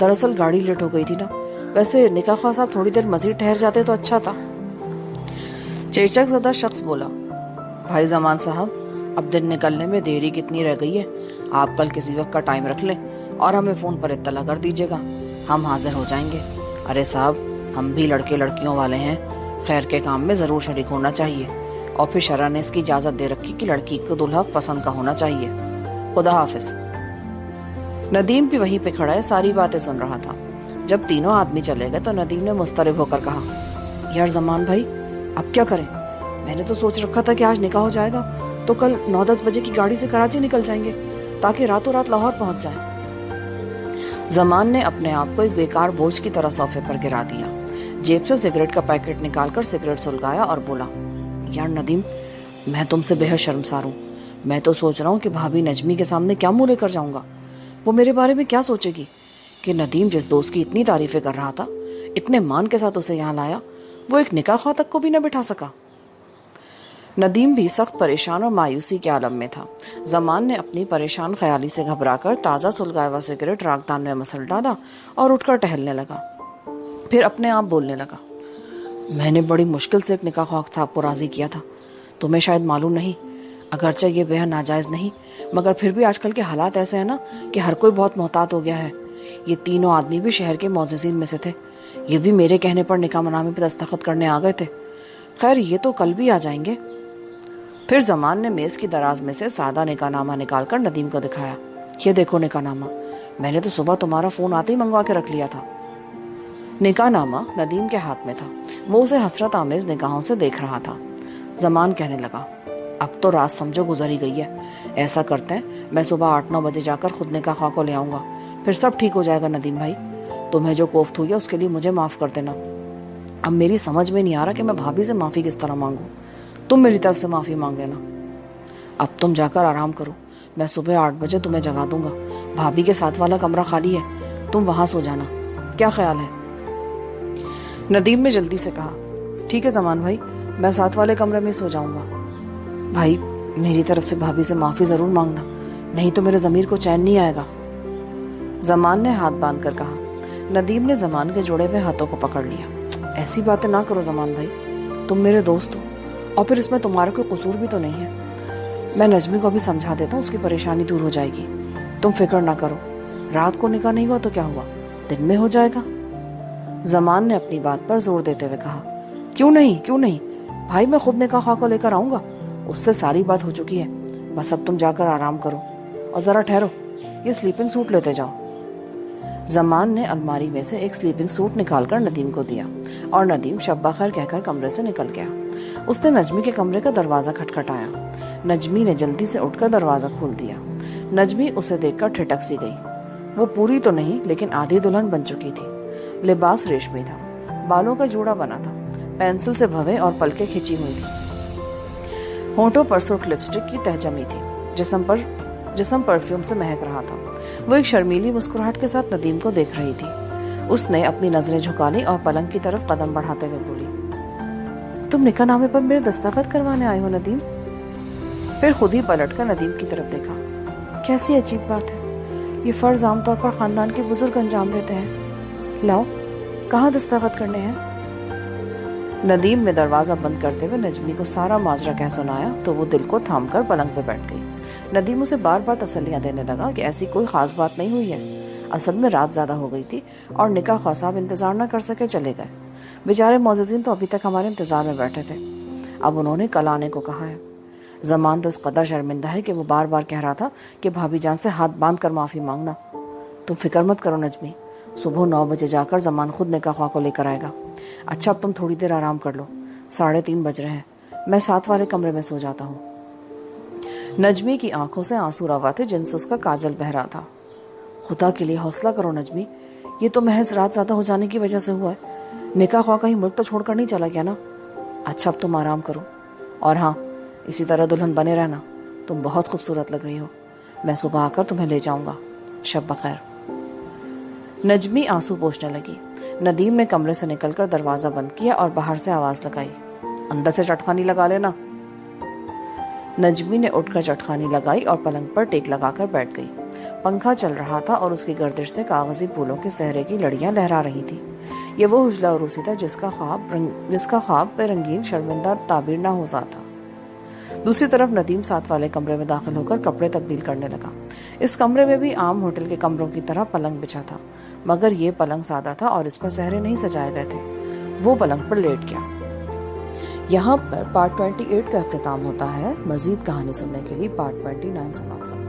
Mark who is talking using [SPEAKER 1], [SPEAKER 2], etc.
[SPEAKER 1] دراصل گاڑی لیٹ ہو گئی تھی نا. ویسے نکاح خواہ صاحب تھوڑی دیر مزید ٹھہر جاتے تو اچھا تھا. چیچک زدہ شخص بولا. بھائی زمان صاحب، اب دن نکلنے میں دیری کتنی رہ گئی ہے. آپ کل کسی وقت کا ٹائم رکھ لیں اور ہمیں فون پر اطلاع کر دیجیے گا، ہم حاضر ہو جائیں گے. ارے صاحب، ہم بھی لڑکے لڑکیوں والے ہیں، خیر کے کام میں ضرور شریک ہونا چاہیے. اور پھر شرع نے اس کی اجازت دے رکھی کہ لڑکی کو دلہا پسند کا ہونا چاہیے. خدا حافظ. ندیم بھی وہیں پہ کھڑا ہے، ساری باتیں سن رہا تھا. جب تینوں آدمی چلے گئے تو ندیم نے مضطرب ہو کر کہا، یار زمان بھائی، اب کیا کریں؟ میں نے تو سوچ رکھا تھا کہ آج نکاح ہو جائے گا تو کل 9-10 بجے کی گاڑی سے کراچی نکل جائیں گے تاکہ راتوں رات لاہور پہنچ جائیں. زمان نے اپنے آپ کو ایک بیکار بوجھ کی طرح صوفے پر گرا دیا. جیب سے سگریٹ کا پیکٹ نکال کر سگریٹ سلگایا اور بولا، یار ندیم، میں تم سے بے حد شرمسار ہوں. میں تو سوچ رہا ہوں کہ بھابھی نجمی کے سامنے کیا منہ لے کر جاؤں گا. وہ میرے بارے میں کیا سوچے گی کہ ندیم جس دوست کی اتنی تعریفیں کر رہا تھا، اتنے مان کے ساتھ اسے یہاں لایا، وہ ایک نکاح خواہ تک کو بھی نہ بٹھا سکا. ندیم بھی سخت پریشان اور مایوسی کے عالم میں تھا. زمان نے اپنی پریشان خیالی سے گھبرا کر تازہ سلگایا ہوا سگریٹ راگدان میں مسل ڈالا اور اٹھ کر ٹہلنے لگا. پھر اپنے آپ بولنے لگا، میں نے بڑی مشکل سے ایک نکاح خواہ صاحب کو راضی کیا تھا. تمہیں شاید معلوم نہیں، اگرچہ یہ بے حد ناجائز نہیں، مگر پھر بھی آج کل کے حالات ایسے ہیں نا کہ ہر کوئی بہت محتاط ہو گیا ہے. یہ تینوں آدمی بھی شہر کے معززین میں سے تھے. یہ بھی میرے کہنے پر نکاح نامے پہ دستخط کرنے آ گئے تھے. خیر، یہ تو کل بھی آ جائیں گے. پھر زمان نے میز کی دراز میں سے سادہ نکاح نامہ نکال کر ندیم کو دکھایا. یہ دیکھو نکاح نامہ، میں نے تو صبح تمہارا فون آتے ہی منگوا کے رکھ لیا تھا. نکاح نامہ ندیم کے ہاتھ میں تھا. وہ اسے حسرت آمیز نگاہوں سے دیکھ رہا تھا. زمان کہنے لگا، اب تو رات سمجھو گزر ہی گئی ہے. ایسا کرتے ہیں، میں صبح 8-9 بجے جا کر خود نکاح خواہ کو لے آؤں گا، پھر سب ٹھیک ہو جائے گا. ندیم بھائی، تمہیں جو کوفت ہوئی ہے اس کے لیے مجھے معاف کر دینا. اب میری سمجھ میں نہیں آ رہا کہ میں بھابھی سے معافی کس طرح مانگوں. تم میری طرف سے معافی مانگ لینا. اب تم جا کر آرام کرو، میں صبح 8 بجے تمہیں جگا دوں گا. بھابھی کے ساتھ والا کمرہ خالی ہے، تم وہاں سو جانا. کیا خیال ہے؟ ندیم نے جلدی سے کہا، ٹھیک ہے زمان بھائی، میں ساتھ والے کمرے میں سو جاؤں گا. بھائی، میری طرف سے بھابھی سے معافی ضرور مانگنا، نہیں تو میرے ضمیر کو چین نہیں آئے گا. زمان نے ہاتھ باندھ کر کہا. ندیم نے زمان کے جوڑے ہوئے ہاتھوں کو پکڑ لیا. ایسی باتیں نہ کرو زمان بھائی، تم میرے دوست ہو، اور پھر اس میں تمہارا کوئی قصور بھی تو نہیں ہے. میں نجمی کو بھی سمجھا دیتا ہوں، اس کی پریشانی دور ہو جائے گی. تم فکر نہ کرو، رات کو نکاح نہیں ہوا تو کیا ہوا، دن میں ہو جائے گا. زمان نے اپنی بات پر زور دیتے ہوئے کہا، کیوں نہیں بھائی، میں خود نکاح خواہ کو لے کر آؤں گا. اس سے ساری بات ہو چکی ہے. بس اب تم جا کر آرام کرو اور ذرا ٹھہرو، یہ سلیپنگ سوٹ لیتے جاؤ. زمان نے الماری میں سے ایک سلیپنگ سوٹ نکال کر ندیم کو دیا اور ندیم شب بخیر کہہ کر کمرے سے نکل گیا. اس نے نجمی کے کمرے کا دروازہ کھٹکھٹایا. نجمی نے جلدی سے اٹھ کر دروازہ کھول دیا. نجمی اسے دیکھ کر ٹھٹک سی گئی. وہ پوری تو نہیں لیکن آدھی دلہن بن چکی تھی. لباس ریشمی تھا، بالوں کا جوڑا بنا تھا، پینسل سے بھوے اور پلکیں کھچی ہوئی تھی. ہونٹوں پر سرخ لپسٹک کی تہ جمی تھی. جسم پرفیوم سے مہک رہا تھا. وہ ایک شرمیلی مسکراہٹ کے ساتھ ندیم کو دیکھ رہی تھی. اس نے اپنی نظریں جھکا لی اور پلنگ کی طرف قدم بڑھاتے ہوئے بولی، تم نکاح نامے پر میرے دستخط کروانے آئے ہو ندیم؟ پھر خود ہی پلٹ کر ندیم کی طرف دیکھا. کیسی عجیب بات ہے، یہ فرض عام طور پر خاندان کے بزرگ انجام دیتے ہیں. لاؤ، کہاں دستخط کرنے ہیں؟ ندیم نے دروازہ بند کرتے ہوئے نجمی کو سارا ماجرا کہہ سنایا تو وہ دل کو تھام کر پلنگ پہ بیٹھ گئی. ندیم اسے بار بار تسلیاں دینے لگا کہ ایسی کوئی خاص بات نہیں ہوئی ہے. اصل میں رات زیادہ ہو گئی تھی اور نکاح خواہ صاحب انتظار نہ کر سکے، چلے گئے. بیچارے معززین تو ابھی تک ہمارے انتظار میں بیٹھے تھے، اب انہوں نے کل آنے کو کہا ہے. زمان تو اس قدر شرمندہ ہے کہ وہ بار بار کہہ رہا تھا کہ بھابھی جان سے ہاتھ باندھ کر معافی مانگنا. تم فکر مت کرو نجمی، صبح 9 بجے جا کر زمان خود نکاح خواہ کو لے کر آئے گا. اچھا، اب تم تھوڑی دیر آرام کر لو، 3:30 بج رہے ہیں. میں ساتھ والے کمرے میں سو جاتا ہوں. نجمی کی آنکھوں سے آنسو روا تھے جن سے اس کا کاجل بہہ رہا تھا. خدا کے لیے حوصلہ کرو نجمی، یہ تو محض رات زیادہ ہو جانے کی وجہ سے ہوا ہے. نکاح خواہ کہیں ملک تو چھوڑ کر نہیں چلا گیا نا؟ اچھا، اب تم آرام کرو، اور ہاں، اسی طرح دلہن بنے رہنا. تم بہت خوبصورت لگ رہی ہو. میں صبح آ کر تمہیں لے جاؤں گا. شب بخیر. نجمی آنسو پوچھنے لگی. ندیم نے کمرے سے نکل کر دروازہ بند کیا اور باہر سے آواز لگائی، اندر سے چٹخانی لگا لینا. نجمی نے اٹھ کر چٹخانی لگائی اور پلنگ پر ٹیک لگا کر بیٹھ گئی. پنکھا چل رہا تھا اور اس کی گردش سے کاغذی پھولوں کے صحرے کی لڑیاں لہرا رہی تھی۔ یہ وہ اجلا عروسی تھا جس کا خواب پہ رنگین شرمندہ تعبیر نہ ہو سکتا۔ دوسری طرف ندیم ساتھ والے کمرے میں داخل ہو کر کپڑے تبدیل کرنے لگا۔ اس کمرے میں بھی عام ہوٹل کے کمروں کی طرح پلنگ بچھا تھا، مگر یہ پلنگ سادہ تھا اور اس پر صحرے نہیں سجائے گئے تھے۔ وہ پلنگ پر لیٹ گیا۔ یہاں پر پارٹ 28 کا اختتام ہوتا ہے۔ مزید کہانی سننے کے لیے پارٹ 29 سماعت کریں۔